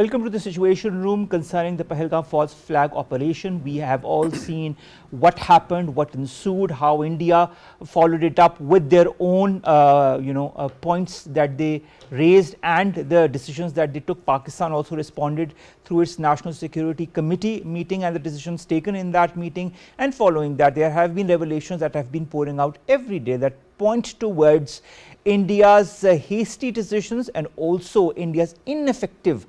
Welcome to the Situation Room concerning the Pahalgam false flag operation. We have all seen what happened, what ensued, how India followed it up with their own, points that they raised and the decisions that they took. Pakistan also responded through its National Security Committee meeting and the decisions taken in that meeting. And following that, there have been revelations that have been pouring out every day that point towards India's hasty decisions and also India's ineffective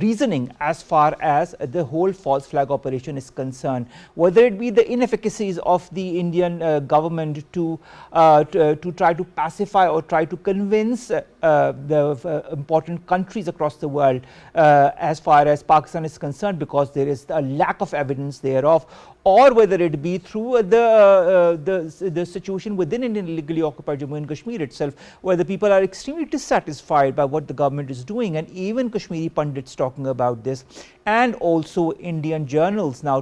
reasoning as far as the whole false flag operation is concerned. Whether it be the inefficacies of the Indian government to try to pacify or try to convince the important countries across the world as far as Pakistan is concerned, because there is a lack of evidence thereof, or whether it be through the situation within Indian illegally occupied Jammu and Kashmir itself, where the people are extremely dissatisfied by what the government is doing, and even Kashmiri pundits talking about this, and also Indian journals now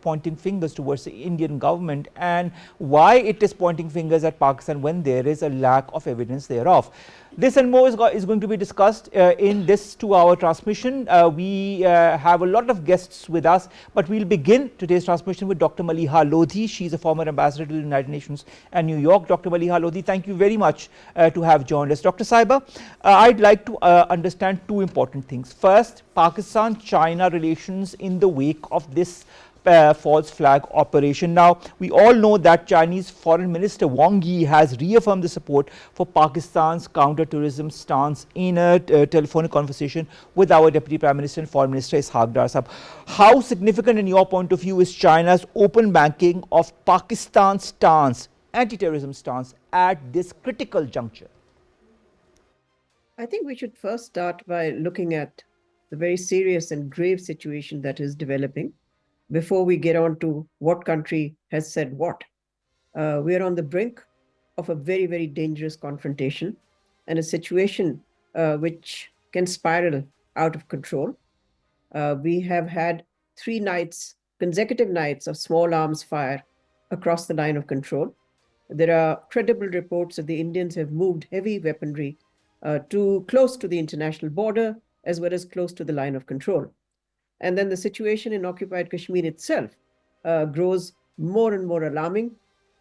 pointing fingers towards the Indian government and why it is pointing fingers at Pakistan when there is a lack of evidence thereof. This and more is going to be discussed in this 2-hour transmission. We have a lot of guests with us, but we'll begin today's transmission with Dr. Maleeha Lodhi. She is a former ambassador to the United Nations and New York. Dr. Maleeha Lodhi, thank you very much to have joined us. Dr. Saiba, I'd like to understand two important things. First, Pakistan-China relations in the wake of this false flag operation. Now, we all know that Chinese Foreign Minister Wang Yi has reaffirmed the support for Pakistan's counter-terrorism stance in a telephonic conversation with our Deputy Prime Minister and Foreign Minister Ishaq Dar Sahab. How significant in your point of view is China's open banking of Pakistan's stance, anti-terrorism stance, at this critical juncture? I think we should first start by looking at the very serious and grave situation that is developing before we get on to what country has said what. We are on the brink of a very, very dangerous confrontation and a situation which can spiral out of control. We have had 3 nights, consecutive nights of small arms fire across the line of control. There are credible reports that the Indians have moved heavy weaponry to close to the international border as well as close to the line of control. And then the situation in occupied Kashmir itself grows more and more alarming.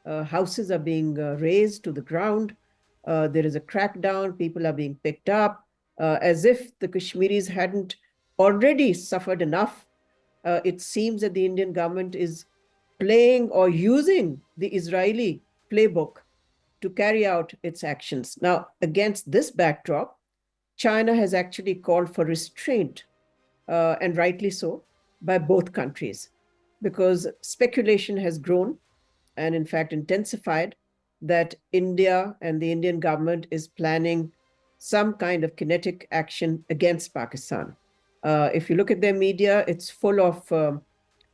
Houses are being razed to the ground. There is a crackdown. People are being picked up as if the Kashmiris hadn't already suffered enough. It seems that the Indian government is playing or using the Israeli playbook to carry out its actions. Now, against this backdrop, China has actually called for restraint, and rightly so, by both countries, because speculation has grown and in fact intensified that India and the Indian government is planning some kind of kinetic action against Pakistan. If you look at their media, it's full of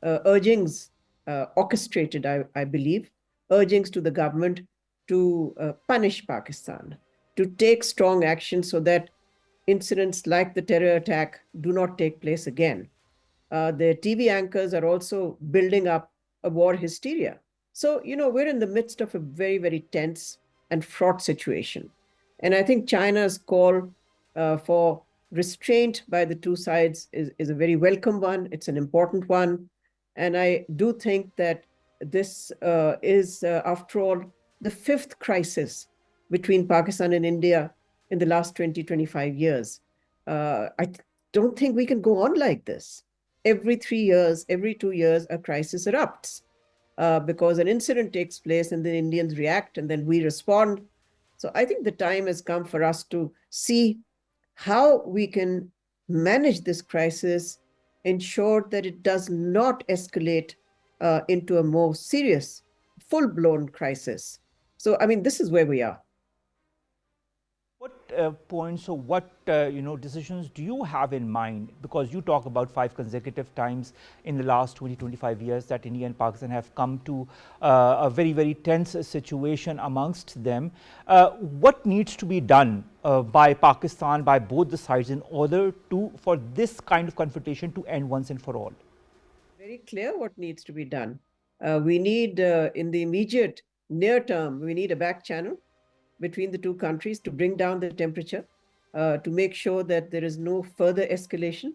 urgings, orchestrated, I believe, urgings to the government to punish Pakistan, to take strong action so that incidents like the terror attack do not take place again. The TV anchors are also building up a war hysteria. So, we're in the midst of a very, very tense and fraught situation. And I think China's call for restraint by the two sides is a very welcome one. It's an important one. And I do think that this is, after all, the 5th crisis between Pakistan and India in the last 20, 25 years. I don't think we can go on like this. Every 3 years, every 2 years, a crisis erupts because an incident takes place and the Indians react and then we respond. So I think the time has come for us to see how we can manage this crisis, ensure that it does not escalate into a more serious, full-blown crisis. So, I mean, this is where we are. What points or what decisions do you have in mind? Because you talk about 5 consecutive times in the last 20-25 years that India and Pakistan have come to a very, very tense situation amongst them. What needs to be done by Pakistan, by both the sides, in order for this kind of confrontation to end once and for all? Very clear what needs to be done. We need, in the immediate near term, we need a back channel between the two countries to bring down the temperature. to make sure that there is no further escalation.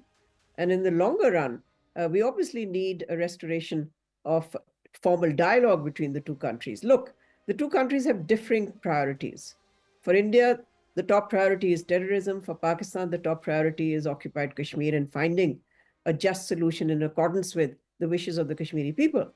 And in the longer run, we obviously need a restoration of formal dialogue between the two countries. Look, the two countries have differing priorities. For India, the top priority is terrorism. For Pakistan, the top priority is occupied Kashmir and finding a just solution in accordance with the wishes of the Kashmiri people.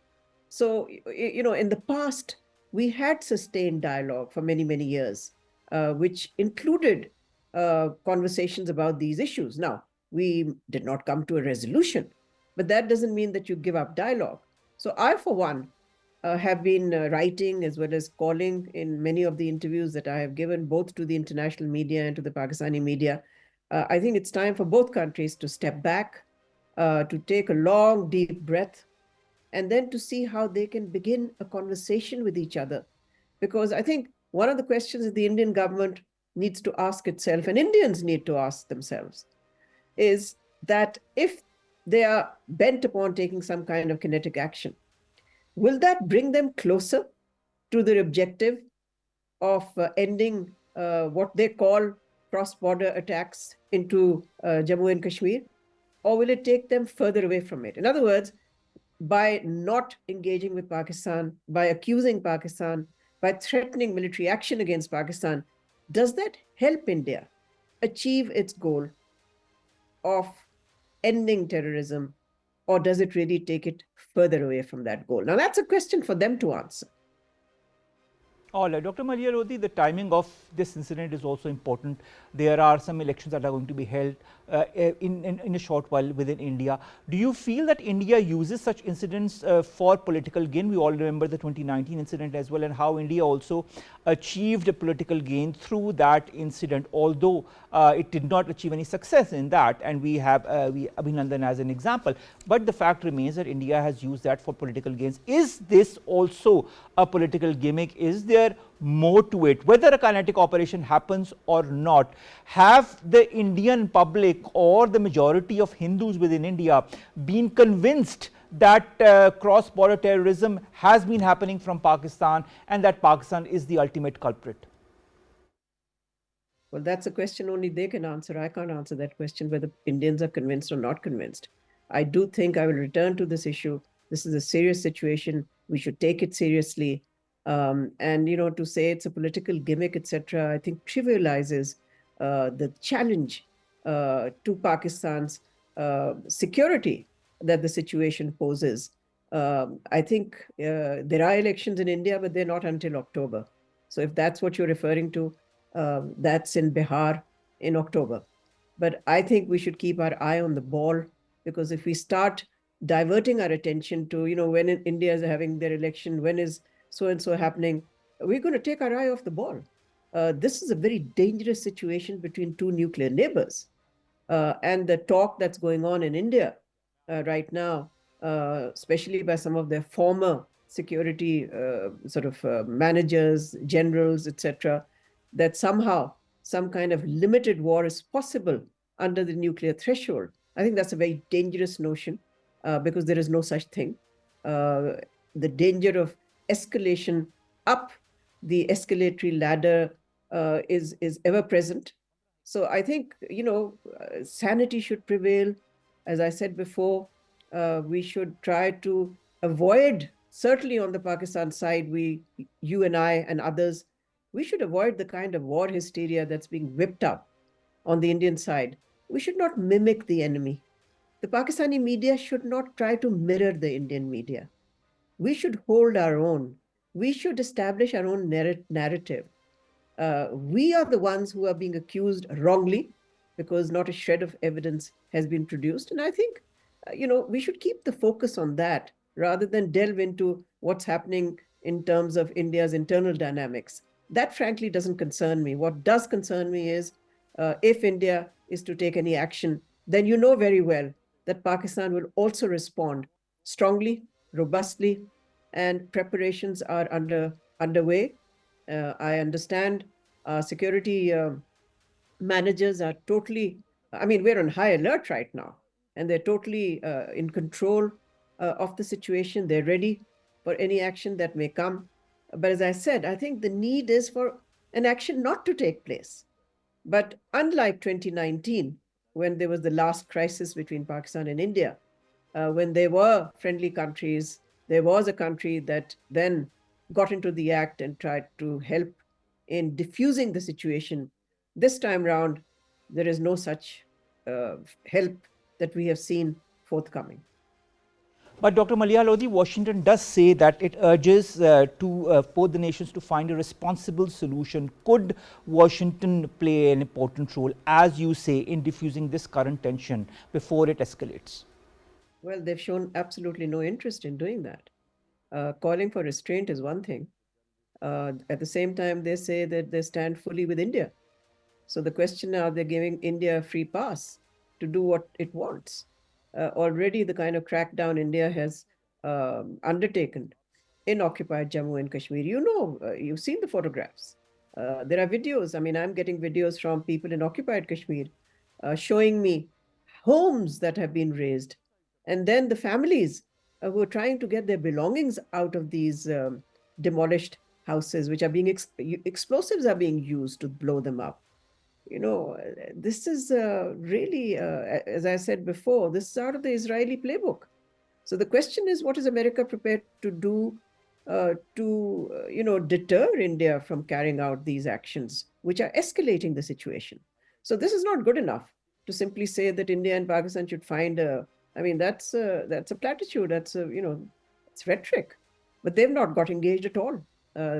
So, in the past, we had sustained dialogue for many, many years, which included conversations about these issues. Now, we did not come to a resolution, but that doesn't mean that you give up dialogue. So, I, for one, have been writing as well as calling in many of the interviews that I have given, both to the international media and to the Pakistani media. I think it's time for both countries to step back, to take a long, deep breath, and then to see how they can begin a conversation with each other. Because I think one of the questions that the Indian government needs to ask itself, and Indians need to ask themselves, is that if they are bent upon taking some kind of kinetic action, will that bring them closer to their objective of ending what they call cross-border attacks into Jammu and Kashmir? Or will it take them further away from it? In other words, by not engaging with Pakistan, by accusing Pakistan, by threatening military action against Pakistan, does that help India achieve its goal of ending terrorism, or does it really take it further away from that goal? Now, that's a question for them to answer. All right, Dr. Maleeha Lodhi, the timing of this incident is also important. There are some elections that are going to be held in a short while within India. Do you feel that India uses such incidents for political gain? We all remember the 2019 incident as well, and how India also achieved a political gain through that incident, although it did not achieve any success in that, and we have Abhinandan as an example. But the fact remains that India has used that for political gains. Is this also a political gimmick? Is there more to it? Whether a kinetic operation happens or not, have the Indian public or the majority of Hindus within India been convinced that cross-border terrorism has been happening from Pakistan and that Pakistan is the ultimate culprit? Well, that's a question only they can answer. I can't answer that question, whether Indians are convinced or not convinced. I do think I will return to this issue. This is a serious situation. We should take it seriously. And, to say it's a political gimmick, etc., I think trivializes the challenge to Pakistan's security that the situation poses. I think there are elections in India, but they're not until October. So if that's what you're referring to, that's in Bihar in October. But I think we should keep our eye on the ball, because if we start diverting our attention to, when India is having their election, when is so and so happening, we're going to take our eye off the ball. This is a very dangerous situation between two nuclear neighbors. And the talk that's going on in India right now, especially by some of their former security managers, generals, etc., that somehow some kind of limited war is possible under the nuclear threshold. I think that's a very dangerous notion, because there is no such thing. The danger of escalation up the escalatory ladder is ever present. So I think, sanity should prevail. As I said before, we should try to avoid, certainly on the Pakistan side, you and I and others, we should avoid the kind of war hysteria that's being whipped up on the Indian side. We should not mimic the enemy. The Pakistani media should not try to mirror the Indian media. We should hold our own. We should establish our own narrative. We are the ones who are being accused wrongly, because not a shred of evidence has been produced. And I think, we should keep the focus on that rather than delve into what's happening in terms of India's internal dynamics. That frankly doesn't concern me. What does concern me is, if India is to take any action, then you know very well that Pakistan will also respond strongly, robustly, and preparations are underway. I understand security managers are totally, we're on high alert right now, and they're totally in control of the situation. They're ready for any action that may come. But as I said, I think the need is for an action not to take place. But unlike 2019, when there was the last crisis between Pakistan and India, when there were friendly countries, there was a country that then got into the act and tried to help in diffusing the situation. This time round, there is no such help that we have seen forthcoming. But Dr. Maleeha Lodhi, Washington does say that it urges both the nations to find a responsible solution. Could Washington play an important role, as you say, in diffusing this current tension before it escalates? Well, they've shown absolutely no interest in doing that. Calling for restraint is one thing. At the same time, they say that they stand fully with India. So the question now, they're giving India a free pass to do what it wants. Already, the kind of crackdown India has undertaken in occupied Jammu and Kashmir, you've seen the photographs. There are videos. I mean, I'm getting videos from people in occupied Kashmir showing me homes that have been razed, and then the families who are trying to get their belongings out of these demolished houses, which are being explosives are being used to blow them up. This is really, as I said before, this is out of the Israeli playbook. So the question is, what is America prepared to do to deter India from carrying out these actions, which are escalating the situation? So this is not good enough to simply say that India and Pakistan should find a. I mean, that's a platitude. It's rhetoric, but they've not got engaged at all.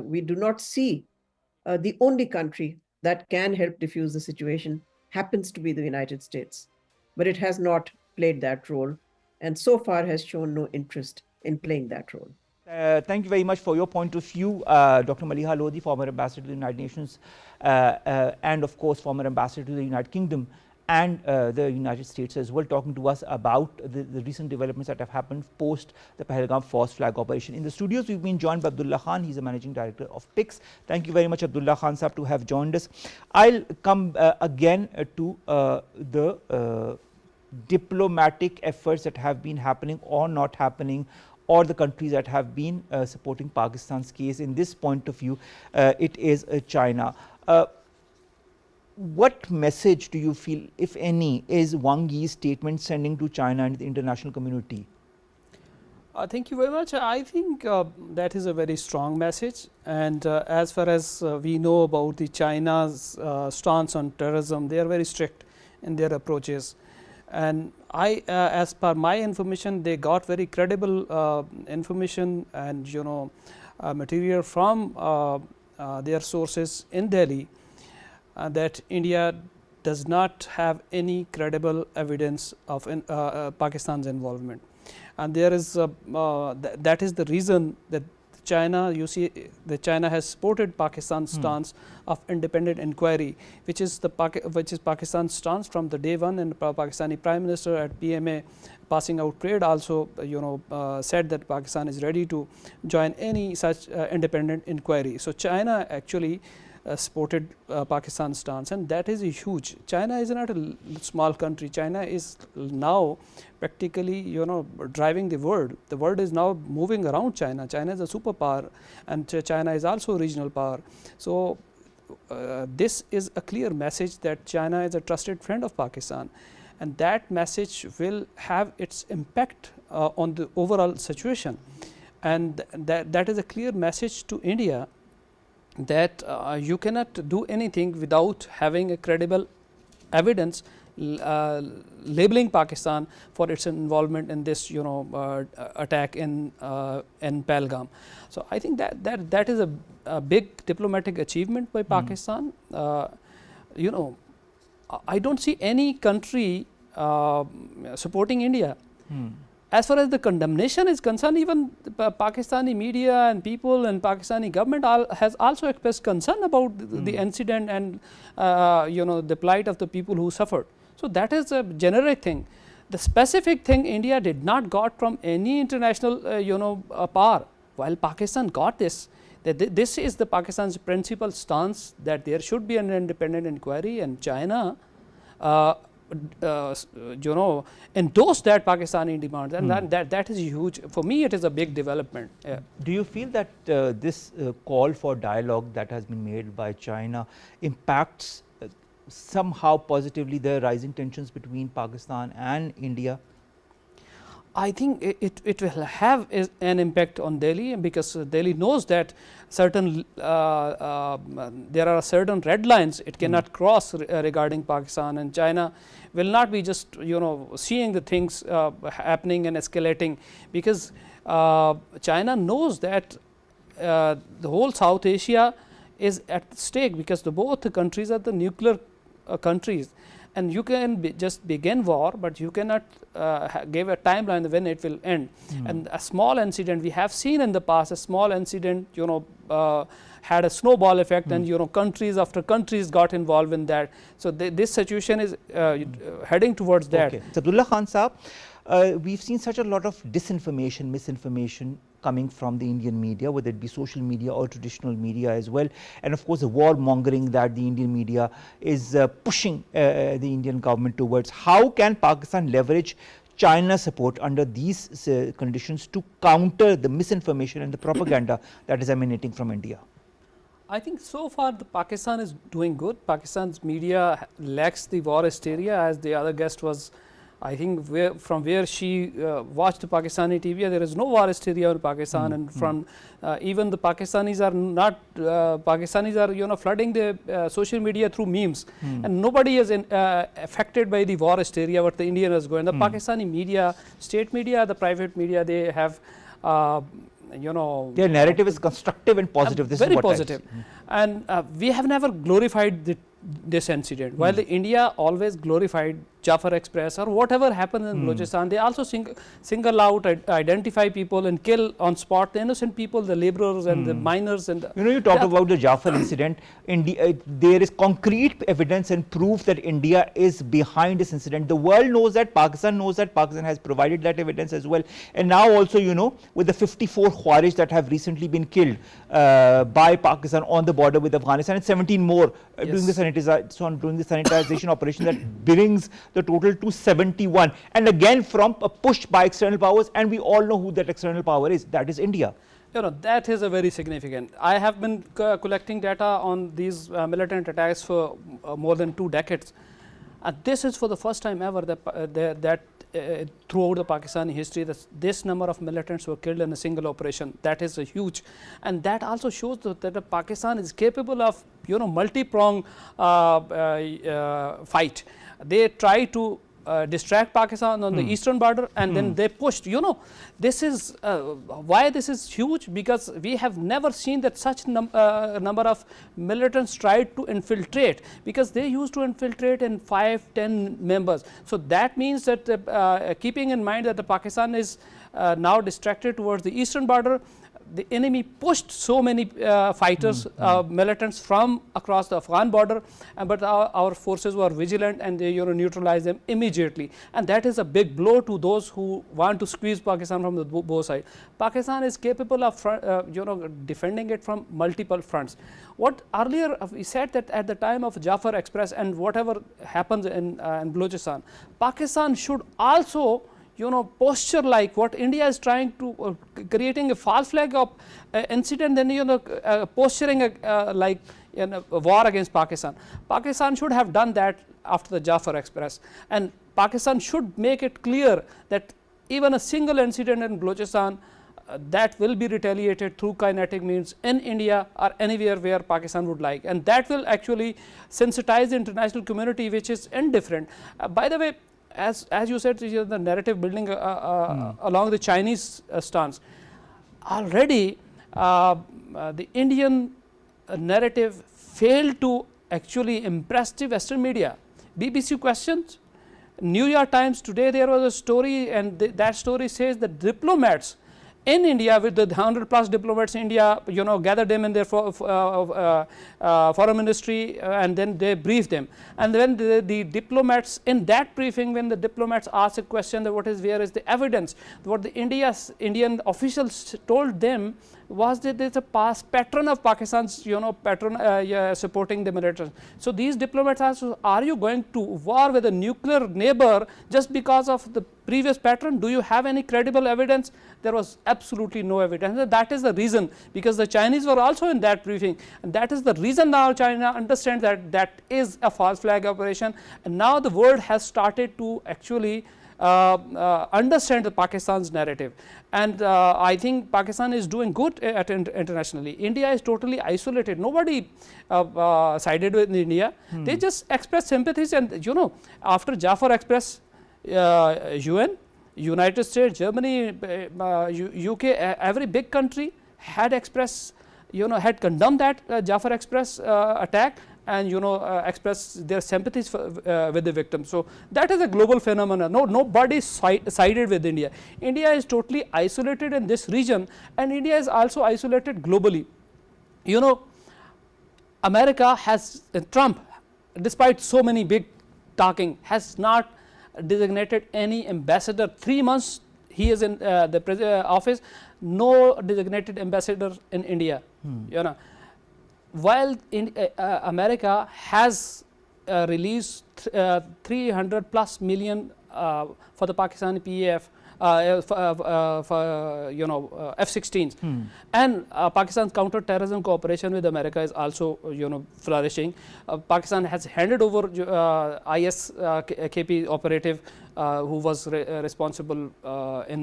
We do not see the only country that can help diffuse the situation happens to be the United States, but it has not played that role and so far has shown no interest in playing that role. Thank you very much for your point of view, Dr. Maleeha Lodhi, former ambassador to the United Nations, and of course, former ambassador to the United Kingdom and the United States as well, talking to us about the recent developments that have happened post the Pahalgam false flag operation. In the studios, we've been joined by Abdullah Khan. He's the managing director of PIX. Thank you very much, Abdullah Khan Sahab, to have joined us. I'll come again to the diplomatic efforts that have been happening or not happening, or the countries that have been supporting Pakistan's case. In this point of view, it is China. What message do you feel, if any, is Wang Yi's statement sending to China and the international community? Thank you very much. I think that is a very strong message, and as far as we know about the China's stance on terrorism, they are very strict in their approaches. And as per my information, they got very credible information and material from their sources in Delhi that India does not have any credible evidence of Pakistan's involvement. And there is that is the reason that China, you see, China has supported Pakistan's stance of independent inquiry, which is Pakistan's stance from the day one. And Pakistani Prime Minister at PMA passing out trade also said that Pakistan is ready to join any such independent inquiry. So China actually supported Pakistan's stance, and that is a huge. China is not a small country. China is now practically driving the world. The world is now moving around China. China is a superpower, and China is also a regional power. So this is a clear message that China is a trusted friend of Pakistan, and that message will have its impact on the overall situation. And that is a clear message to India that you cannot do anything without having a credible evidence labeling Pakistan for its involvement in this attack in Pahalgam. So I think that is a big diplomatic achievement by Pakistan. I don't see any country supporting India. As far as the condemnation is concerned, even the Pakistani media and people and Pakistani government has also expressed concern about the incident and the plight of the people who suffered. So that is a generic thing. The specific thing India did not got from any international power, while Pakistan got this. This is the Pakistan's principal stance that there should be an independent inquiry, and China endorse that Pakistani demand, and that is huge. For me, it is a big development. Yeah. Do you feel that this call for dialogue that has been made by China impacts somehow positively the rising tensions between Pakistan and India? I think it will have an impact on Delhi, because Delhi knows that certain there are certain red lines it cannot cross regarding Pakistan, and China will not be just seeing the things happening and escalating, because China knows that the whole South Asia is at stake, because both the countries are the nuclear countries, and you can just begin war, but you cannot give a timeline when it will end. And a small incident we have seen in the past, a small incident had a snowball effect, and countries after countries got involved in that. So this situation is heading towards that. Okay. Abdullah Khan Saab, we've seen such a lot of disinformation, misinformation coming from the Indian media, whether it be social media or traditional media as well, and of course the war mongering that the Indian media is pushing the Indian government towards. How can Pakistan leverage China's support under these conditions to counter the misinformation and the propaganda that is emanating from India? I think so far the Pakistan is doing good. Pakistan's media lacks the war hysteria, as the other guest was, I think, from where she watched Pakistani TV, there is no war hysteria in Pakistan, and from even the Pakistanis are not Pakistanis are flooding the social media through memes, and nobody is affected by the war hysteria what the Indian is going. The Pakistani media, state media, the private media, they have their narrative is constructive and positive. This very is what positive, and we have never glorified this incident. While the India always glorified Jafar Express or whatever happened in Balochistan, they also single out, identify people and kill on spot the innocent people, the laborers and the miners. And you talked about the Jafar incident. There is concrete evidence and proof that India is behind this incident. The world knows that, Pakistan knows that, Pakistan has provided that evidence as well. And now also, with the 54 Khawarij that have recently been killed by Pakistan on the border with Afghanistan, and 17 more during the sanitization operation, that brings the total to 71, and again from a push by external powers, and we all know who that external power is. That is India. That is a very significant. I have been collecting data on these militant attacks for more than 2 decades. This is for the first time ever that throughout the Pakistani history, this number of militants were killed in a single operation. That is a huge, and that also shows that Pakistan is capable of multi-pronged fight. They try to distract Pakistan on the eastern border, and then they pushed. This is why this is huge, because we have never seen that such number of militants tried to infiltrate, because they used to infiltrate in 5-10 members. So that means that keeping in mind that the Pakistan is now distracted towards the eastern border, the enemy pushed so many fighters, militants from across the Afghan border, but our forces were vigilant and they neutralized them immediately. And that is a big blow to those who want to squeeze Pakistan from the both sides. Pakistan is capable of defending it from multiple fronts. What earlier we said that at the time of Jafar Express and whatever happens in Balochistan, Pakistan should also posture like what India is trying to creating a false flag of incident, then posturing like a war against Pakistan. Pakistan should have done that after the Jafar Express, and Pakistan should make it clear that even a single incident in Balochistan that will be retaliated through kinetic means in India or anywhere where Pakistan would like, and that will actually sensitize the international community, which is indifferent. By the way, as you said, the narrative building along the Chinese stance, already the Indian narrative failed to actually impress the Western media. BBC questions, New York Times today there was a story, and that story says that diplomats in India, with the 100+ diplomats in India, gathered them in their foreign ministry, and then they briefed them. And then the diplomats in that briefing, when the diplomats asked a question that where is the evidence, what the Indian officials told them was that there's a past pattern of Pakistan's supporting the militants. So these diplomats asked, are you going to war with a nuclear neighbor just because of the previous pattern? Do you have any credible evidence? There was absolutely no evidence, and that is the reason, because the Chinese were also in that briefing, and that is the reason now China understands that that is a false flag operation, and now the world has started to actually understand the Pakistan's narrative, and I think Pakistan is doing good at internationally. India is totally isolated. Nobody sided with India. They just expressed sympathies, and you know, after Jafar expressed, UN, United States, Germany, UK, every big country had expressed, you know, had condemned that Jafar Express attack, and you know, express their sympathies for, with the victims. So that is a global phenomenon. Nobody sided with India. India is totally isolated in this region, and India is also isolated globally. You know, America has Trump, despite so many big talking, has not designated any ambassador. 3 months he is in the office, no designated ambassador in India. You know, while in America has released 300 plus million for the Pakistani PAF, for you know, F-16s, and Pakistan's counter-terrorism cooperation with America is also, you know, flourishing. Pakistan has handed over IS-KP operative who was responsible in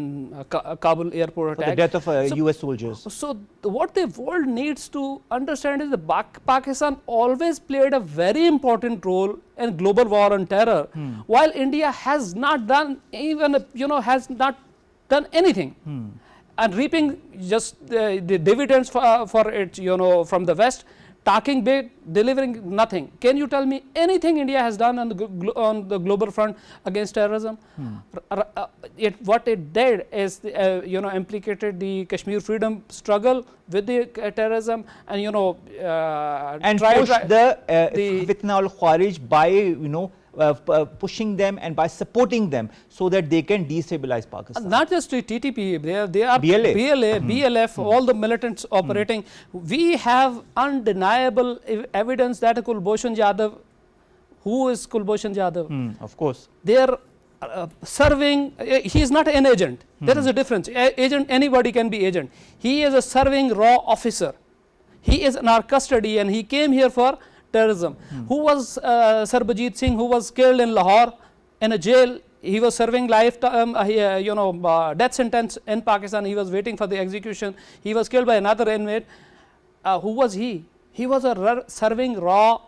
Kabul airport attack. For the death of US soldiers. So what the world needs to understand is that Pakistan always played a very important role in global war on terror, while India has not done even, you know, has not done anything, and reaping just the dividends for it, you know, from the West, talking big, delivering nothing. Can you tell me anything India has done on the global front against terrorism? What it did is, you know, implicated the Kashmir freedom struggle with the terrorism, and you know, and pushed the fitna al-Kharij by, you know, pushing them and by supporting them so that they can destabilize Pakistan. Not just the TTP, they are BLA. BLF, all the militants operating. We have undeniable evidence that Kulbhushan Yadav, who is Kulbhushan Yadav? Of course. They are serving, he is not an agent. There is a difference. Agent, anybody can be agent. He is a serving raw officer. He is in our custody, and he came here for terrorism. Who was Sarbajit Singh, who was killed in Lahore in a jail? He was serving lifetime, you know, death sentence in Pakistan. He was waiting for the execution. He was killed by another inmate. Who was he? He was a serving raw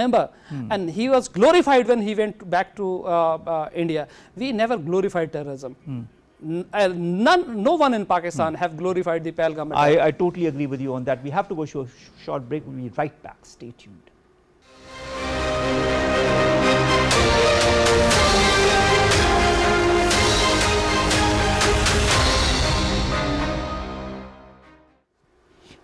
member, and he was glorified when he went back to India. We never glorified terrorism. No one in Pakistan have glorified the Pahalgam attack. I totally agree with you on that. We have to go to a short break. We'll be right back. Stay tuned.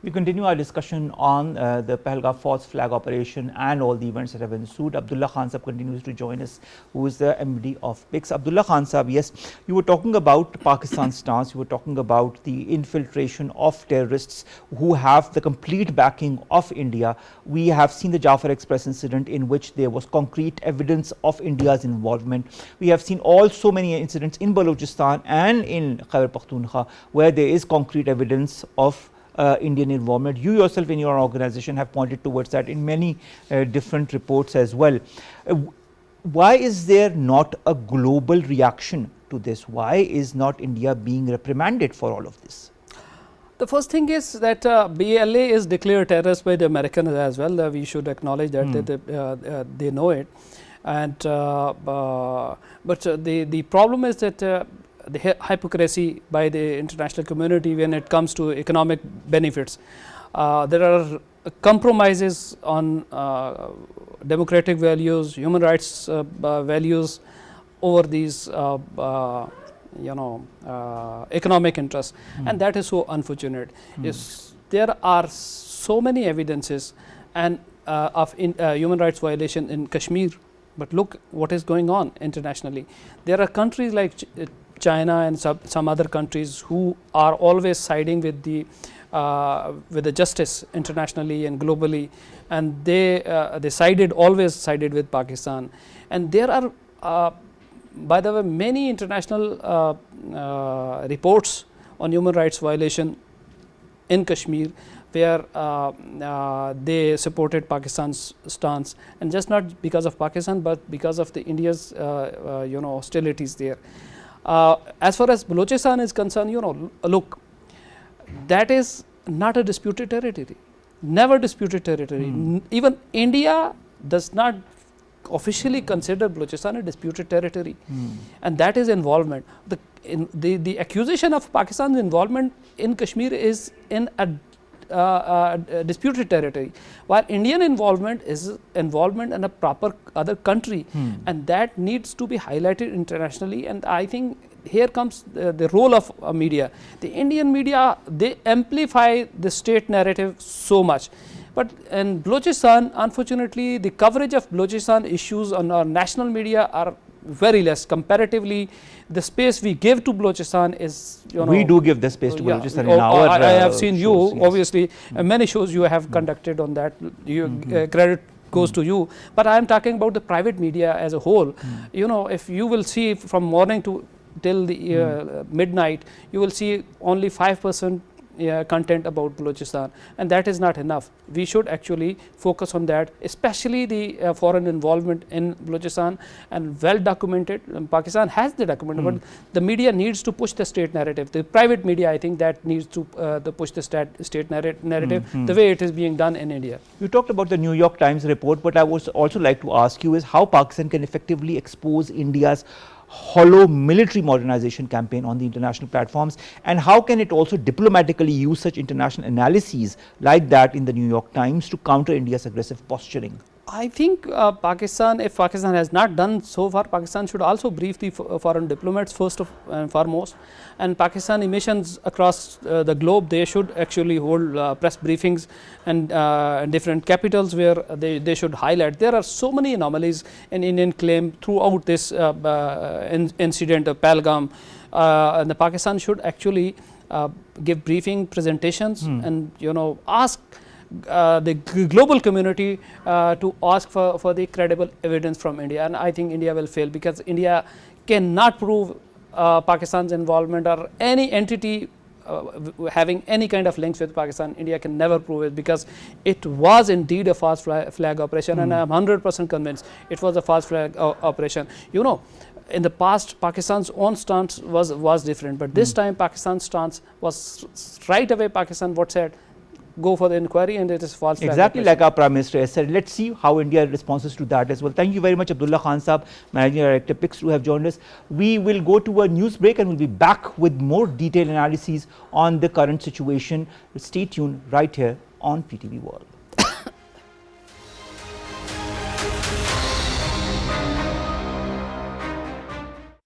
We continue our discussion on the Pahalgam false flag operation and all the events that have ensued. Abdullah Khan Sahab continues to join us, who is the MD of PICS. Abdullah Khan Sahab, yes, you were talking about Pakistan's stance, you were talking about the infiltration of terrorists who have the complete backing of India. We have seen the Jafar Express incident in which there was concrete evidence of India's involvement. We have seen also many incidents in Balochistan and in Khyber Pakhtunkhwa where there is concrete evidence of Indian involvement. You yourself in your organization have pointed towards that in many different reports as well. Why is there not a global reaction to this? Why is not India being reprimanded for all of this? The first thing is that BLA is declared terrorist by the Americans as well. We should acknowledge that they know it. And but the problem is that the hypocrisy by the international community when it comes to economic benefits. There are compromises on democratic values, human rights values over these economic interests, and that is so unfortunate. Yes, there are so many evidences and of human rights violation in Kashmir, but look what is going on internationally. There are countries like China and some other countries who are always siding with the justice internationally and globally, and they always sided with Pakistan. And there are by the way, many international reports on human rights violation in Kashmir, where they supported Pakistan's stance, and just not because of Pakistan, but because of the India's hostilities there. As far as Balochistan is concerned, look, that is not a disputed territory, never disputed territory. Even India does not officially consider Balochistan a disputed territory, and that is involvement. The accusation of Pakistan's involvement in Kashmir is in a disputed territory, while Indian involvement is involvement in a proper other country, and that needs to be highlighted internationally. And I think here comes the role of media. The Indian media, they amplify the state narrative so much. But in Balochistan, unfortunately, the coverage of Balochistan issues on our national media are very less. Comparatively, the space we give to Balochistan is, we do give the space to Balochistan in our I have seen shows, you, yes. obviously, many shows you have conducted on that. Credit goes to you. But I am talking about the private media as a whole. If you will see from morning to till the midnight, you will see only 5% content about Balochistan, and that is not enough. We should actually focus on that, especially the foreign involvement in Balochistan, and well documented. Pakistan has the document, but the media needs to push the state narrative. The private media, I think, that needs to push the state narrative the way it is being done in India. You talked about the New York Times report, but I would also like to ask you is how Pakistan can effectively expose India's hollow military modernization campaign on the international platforms, and how can it also diplomatically use such international analyses like that in the New York Times to counter India's aggressive posturing? I think Pakistan, if Pakistan has not done so far, Pakistan should also brief the foreign diplomats first and foremost, and Pakistani missions across the globe, they should actually hold press briefings and different capitals where they should highlight. There are so many anomalies in Indian claim throughout this incident of Pahalgam, and the Pakistan should actually give briefing presentations and ask the global community to ask for the credible evidence from India, and I think India will fail, because India cannot prove Pakistan's involvement or any entity having any kind of links with Pakistan. India can never prove it, because it was indeed a false flag operation, and I am 100% convinced it was a false flag operation. In the past, Pakistan's own stance was different, but this time Pakistan's stance was right away. Pakistan what said? Go for the inquiry, and it is false flag Exactly operation. like our Prime Minister has said. Let's see how India responds to that as well. Thank you very much, Abdullah Khan Saab, Managing Director, PIX, to have joined us. We will go to a news break and we'll be back with more detailed analyses on the current situation. Stay tuned right here on PTV World.